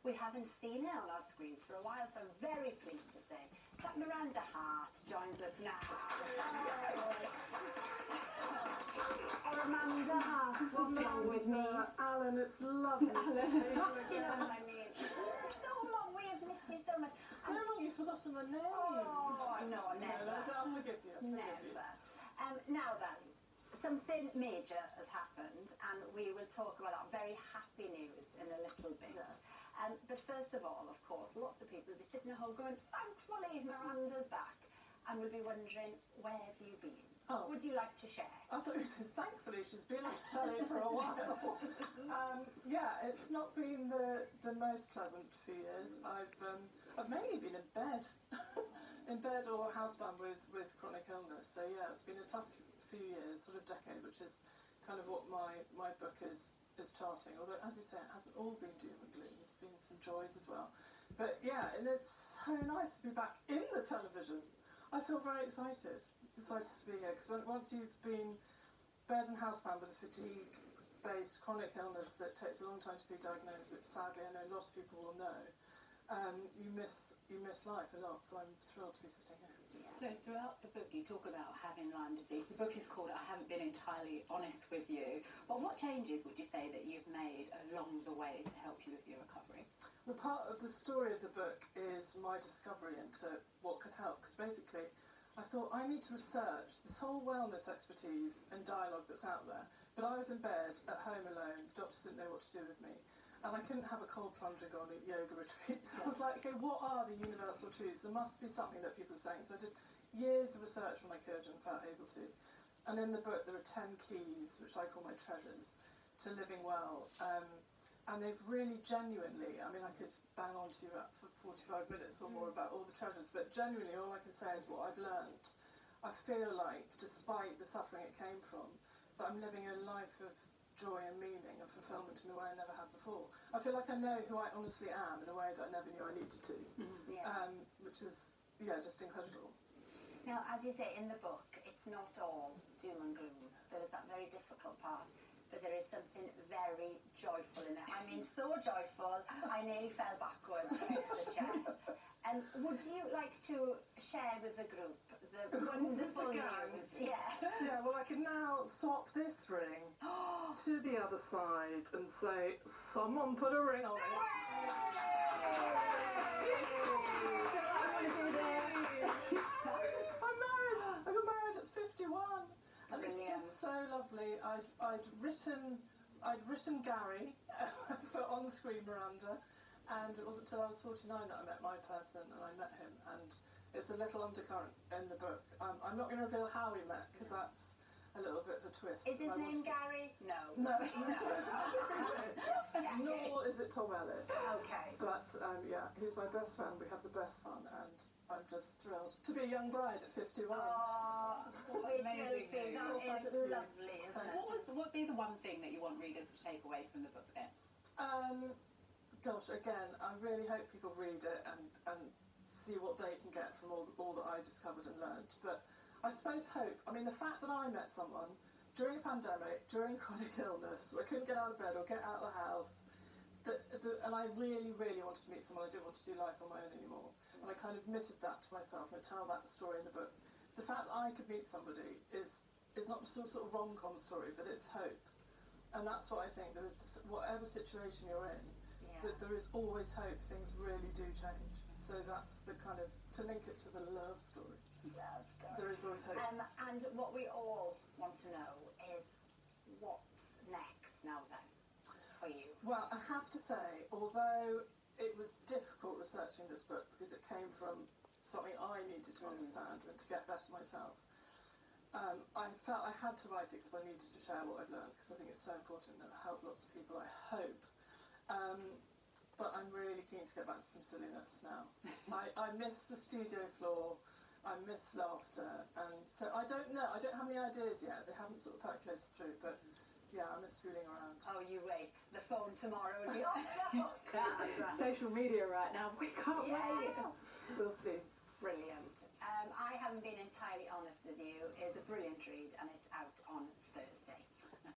we haven't seen her on our screens for a while, so I'm very pleased to say that Miranda Hart joins us now. Or Amanda Hart, what's wrong with me? Alan, it's lovely to see you again. You know what I mean? So long, we have missed you so much. So long you've forgotten my name. Oh, no, never. No, I'll forgive you. Never. Now then, something major has happened, and we will talk about that very happy news in a little bit. Yes. But first of all, of course, lots of people will be sitting at home going, thankfully Miranda's back, and will be wondering, where have you been? Oh. Would you like to share? I thought you said, thankfully she's been on telly for a while. Yeah, it's not been the most pleasant few years. I've mainly been in bed, or housebound with chronic illness. So yeah, it's been a tough few years, sort of decade, which is kind of what my book is charting. Although, as you say, it hasn't all been doom and gloom. There's been some joys as well. But yeah, and it's so nice to be back in the television. I feel very excited to be here, because once you've been bed and housebound with a fatigue-based chronic illness that takes a long time to be diagnosed, which sadly I know a lot of people will know, you miss life a lot. So I'm thrilled to be sitting here. So throughout the book you talk about having Lyme disease. The book is called I Haven't Been Entirely Honest With You. But what changes would you say that you've made along the way to help you with your recovery? Well, part of the story of the book is my discovery into what could help, because basically I thought I need to research this whole wellness expertise and dialogue that's out there, but I was in bed at home alone, the doctors didn't know what to do with me, and I couldn't have a cold plunge and go on a yoga retreat. So I was like, okay, what are the universal truths? There must be something that people are saying. So I did years of research when I could and felt able to. And in the book there are 10 keys, which I call my treasures, to living well. And they've really genuinely, I mean, I could bang on to you for 45 minutes or more about all the treasures, but genuinely all I can say is what I've learned. I feel like, despite the suffering it came from, that I'm living a life of joy and meaning and fulfillment in a way I never had before. I feel like I know who I honestly am in a way that I never knew I needed to, which is, yeah, just incredible. Now, as you say in the book, it's not all doom and gloom. There is that very difficult part, but there is something very joyful in it. I mean, so joyful, I nearly fell backwards into the chair. Would you like to share with the group the wonderful news? Yeah. Yeah, well, I can now swap this ring to the other side and say, someone put a ring on it. I'm married. I got married at 51. And it's just so lovely. I'd written Gary for on-screen Miranda, and it wasn't until I was 49 that I met my person, and I met him, and it's a little undercurrent in the book. I'm not going to reveal how we met, because that's a little bit of a twist. Is his name Gary? No. No. Just checking. Nor is it Tom Ellis. Okay. But yeah, he's my best friend. We have the best fun, and I'm just thrilled to be a young bride at 51. Oh, amazing. That is lovely, isn't it? What would be the one thing that you want readers to take away from the book then? Gosh, again, I really hope people read it and see what they can get from all that I discovered and learned. But I suppose hope. I mean, the fact that I met someone during a pandemic, during chronic illness, where I couldn't get out of bed or get out of the house, and I really, really wanted to meet someone. I didn't want to do life on my own anymore. And I kind of admitted that to myself, and I tell that story in the book. The fact that I could meet somebody is not just some sort of rom-com story, but it's hope. And that's what I think. There is just, whatever situation you're in, that there is always hope. Things really do change. So that's the kind of, to link it to the love story. Love story. There is always hope. And what we all want to know is what's next now then for you? Well, I have to say, although it was difficult researching this book because it came from something I needed to understand and to get better myself, I felt I had to write it because I needed to share what I've learned, because I think it's so important and it'll help lots of people, I hope. But I'm really keen to get back to some silliness now. I miss the studio floor, I miss laughter, and so I don't know, I don't have any ideas yet, they haven't sort of percolated through, but yeah, I miss fooling around. Oh, you wait, the phone tomorrow will be off the hook. Social media right now, we can't wait. We'll see. Brilliant. I Haven't Been Entirely Honest With You is a brilliant read, and it's out on Thursday.